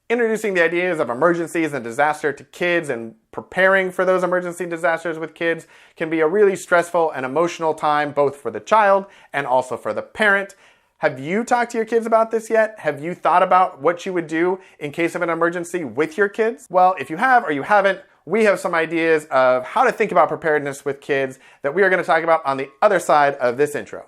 Introducing the ideas of emergencies and disaster to kids and preparing for those emergency disasters with kids can be a really stressful and emotional time, both for the child and also for the parent. Have you talked to your kids about this yet? Have you thought about what you would do in case of an emergency with your kids? Well, if you have or you haven't, we have some ideas of how to think about preparedness with kids that we are going to talk about on the other side of this intro.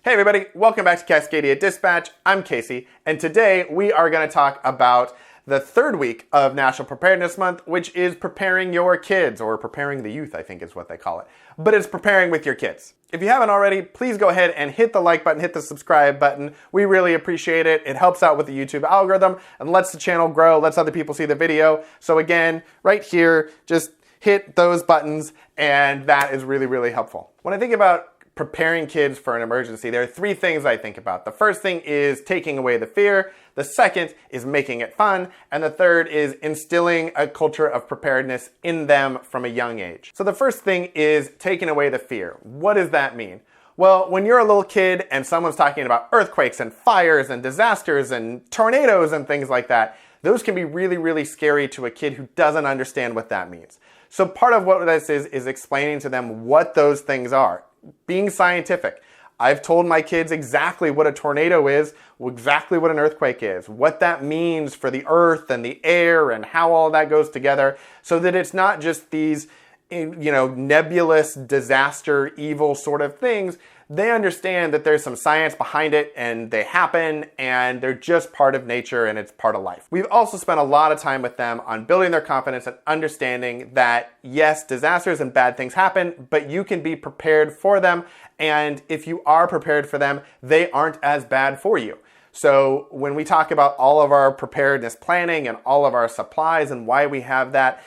Hey everybody, welcome back to Cascadia Dispatch. I'm Casey, and today we are going to talk about the third week of National Preparedness Month, which is preparing your kids, or preparing the youth, I think is what they call it. But it's preparing with your kids. If you haven't already, please go ahead and hit the like button, hit the subscribe button. We really appreciate it. It helps out with the YouTube algorithm and lets the channel grow, lets other people see the video. So again, right here, just hit those buttons, and that is really, really helpful. When I think about preparing kids for an emergency, there are three things I think about. The first thing is taking away the fear. The second is making it fun. And the third is instilling a culture of preparedness in them from a young age. So the first thing is taking away the fear. What does that mean? Well, when you're a little kid and someone's talking about earthquakes and fires and disasters and tornadoes and things like that, those can be really, really scary to a kid who doesn't understand what that means. So part of what this is explaining to them what those things are. Being scientific. I've told my kids exactly what a tornado is, exactly what an earthquake is, what that means for the earth and the air and how all that goes together, so that it's not just these, nebulous disaster, evil sort of things. They understand that there's some science behind it and they happen and they're just part of nature and it's part of life. We've also spent a lot of time with them on building their confidence and understanding that yes, disasters and bad things happen, but you can be prepared for them. And if you are prepared for them, they aren't as bad for you. So when we talk about all of our preparedness planning and all of our supplies and why we have that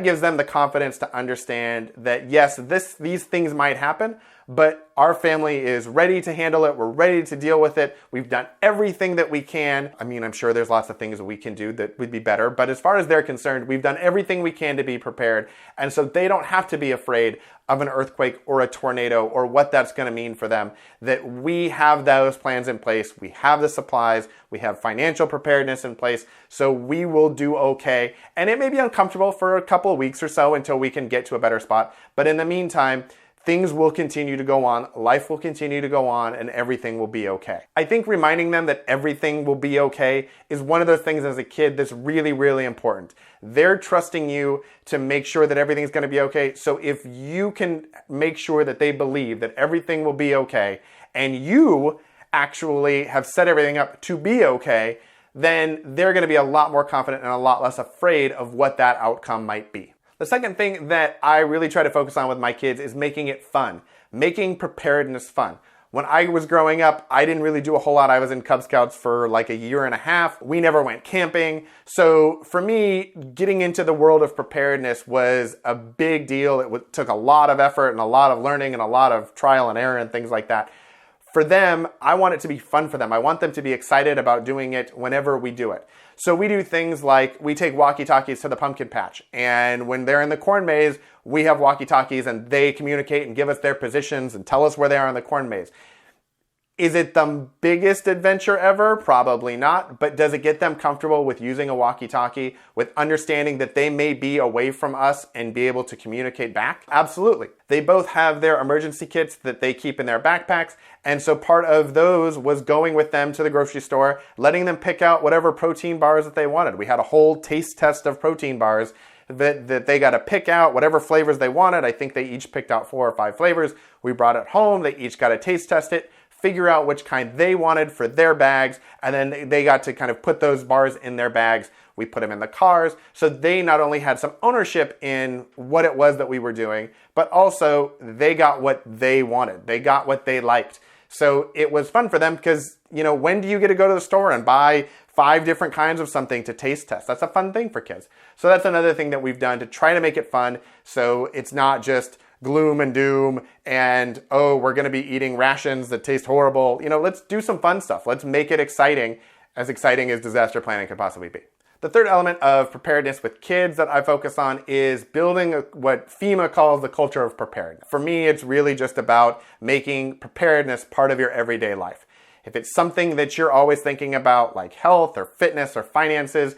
gives them the confidence to understand that yes, these things might happen, but our family is ready to handle it. We're ready to deal with it. We've done everything that we can. I mean, I'm sure there's lots of things that we can do that would be better, but as far as they're concerned, we've done everything we can to be prepared. And so they don't have to be afraid of an earthquake or a tornado or what that's going to mean for them, that we have those plans in place. We have the supplies. We have financial preparedness in place. So we will do okay. And it may be uncomfortable for a couple of weeks or so until we can get to a better spot. But in the meantime, things will continue to go on, life will continue to go on, and everything will be okay. I think reminding them that everything will be okay is one of those things as a kid that's really, really important. They're trusting you to make sure that everything's going to be okay. So if you can make sure that they believe that everything will be okay, and you actually have set everything up to be okay, then they're going to be a lot more confident and a lot less afraid of what that outcome might be. The second thing that I really try to focus on with my kids is making it fun, making preparedness fun. When I was growing up, I didn't really do a whole lot. I was in Cub Scouts for like a year and a half. We never went camping. So for me, getting into the world of preparedness was a big deal. It took a lot of effort and a lot of learning and a lot of trial and error and things like that. For them, I want it to be fun for them. I want them to be excited about doing it whenever we do it. So we do things like we take walkie-talkies to the pumpkin patch, and when they're in the corn maze, we have walkie-talkies and they communicate and give us their positions and tell us where they are in the corn maze. Is it the biggest adventure ever? Probably not. But does it get them comfortable with using a walkie-talkie, with understanding that they may be away from us and be able to communicate back? Absolutely. They both have their emergency kits that they keep in their backpacks. And so part of those was going with them to the grocery store, letting them pick out whatever protein bars that they wanted. We had a whole taste test of protein bars that they got to pick out whatever flavors they wanted. I think they each picked out 4 or 5 flavors. We brought it home. They each got to taste test it, figure out which kind they wanted for their bags, and then they got to kind of put those bars in their bags. We put them in the cars, so they not only had some ownership in what it was that we were doing, but also they got what they wanted. They got what they liked. So it was fun for them because, when do you get to go to the store and buy 5 different kinds of something to taste test? That's a fun thing for kids. So that's another thing that we've done to try to make it fun, so it's not just gloom and doom and, oh, we're going to be eating rations that taste horrible. Let's do some fun stuff. Let's make it exciting as disaster planning could possibly be. The third element of preparedness with kids that I focus on is building what FEMA calls the culture of preparedness. For me, it's really just about making preparedness part of your everyday life. If it's something that you're always thinking about, like health or fitness or finances,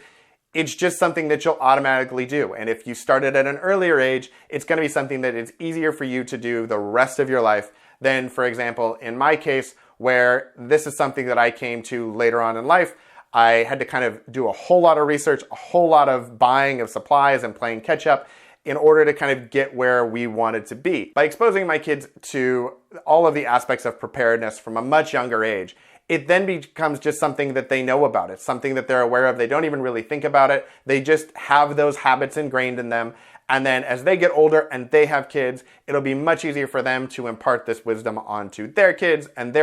it's just something that you'll automatically do. And if you started at an earlier age, it's going to be something that is easier for you to do the rest of your life than, for example, in my case, where this is something that I came to later on in life. I had to kind of do a whole lot of research, a whole lot of buying of supplies and playing catch up in order to kind of get where we wanted to be. By exposing my kids to all of the aspects of preparedness from a much younger age, it then becomes just something that they know about. It's something that they're aware of. They don't even really think about it. They just have those habits ingrained in them. And then as they get older and they have kids, it'll be much easier for them to impart this wisdom onto their kids and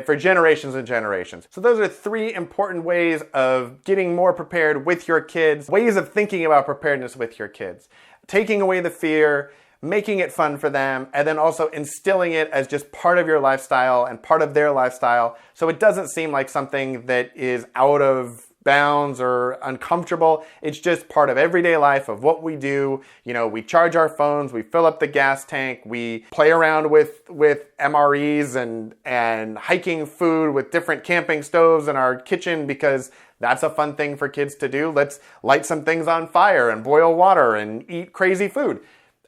for generations and generations. So those are 3 important ways of getting more prepared with your kids, ways of thinking about preparedness with your kids. Taking away the fear, making it fun for them, and then also instilling it as just part of your lifestyle and part of their lifestyle, so it doesn't seem like something that is out of bounds or uncomfortable. It's just part of everyday life of what we do. You know, we charge our phones, we fill up the gas tank, we play around with MREs and hiking food with different camping stoves in our kitchen because that's a fun thing for kids to do. Let's light some things on fire and boil water and eat crazy food.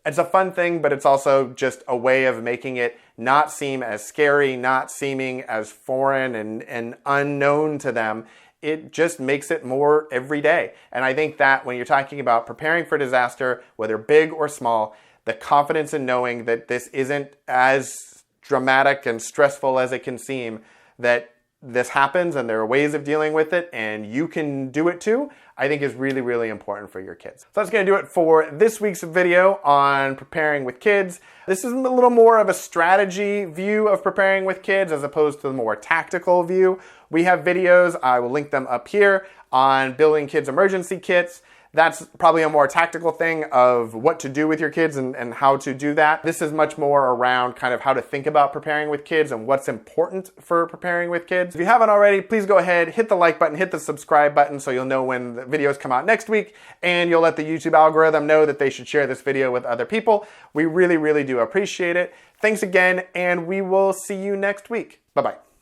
It's a fun thing, but it's also just a way of making it not seem as scary, not seeming as foreign and unknown to them. It just makes it more everyday. And I think that when you're talking about preparing for disaster, whether big or small, the confidence in knowing that this isn't as dramatic and stressful as it can seem, that this happens and there are ways of dealing with it and you can do it too, I think is really, really important for your kids. So that's going to do it for this week's video on preparing with kids. This is a little more of a strategy view of preparing with kids as opposed to the more tactical view. We have videos, I will link them up here, on building kids' emergency kits. That's probably a more tactical thing of what to do with your kids and how to do that. This is much more around kind of how to think about preparing with kids and what's important for preparing with kids. If you haven't already, please go ahead, hit the like button, hit the subscribe button so you'll know when the videos come out next week, and you'll let the YouTube algorithm know that they should share this video with other people. We really, really do appreciate it. Thanks again, and we will see you next week. Bye-bye.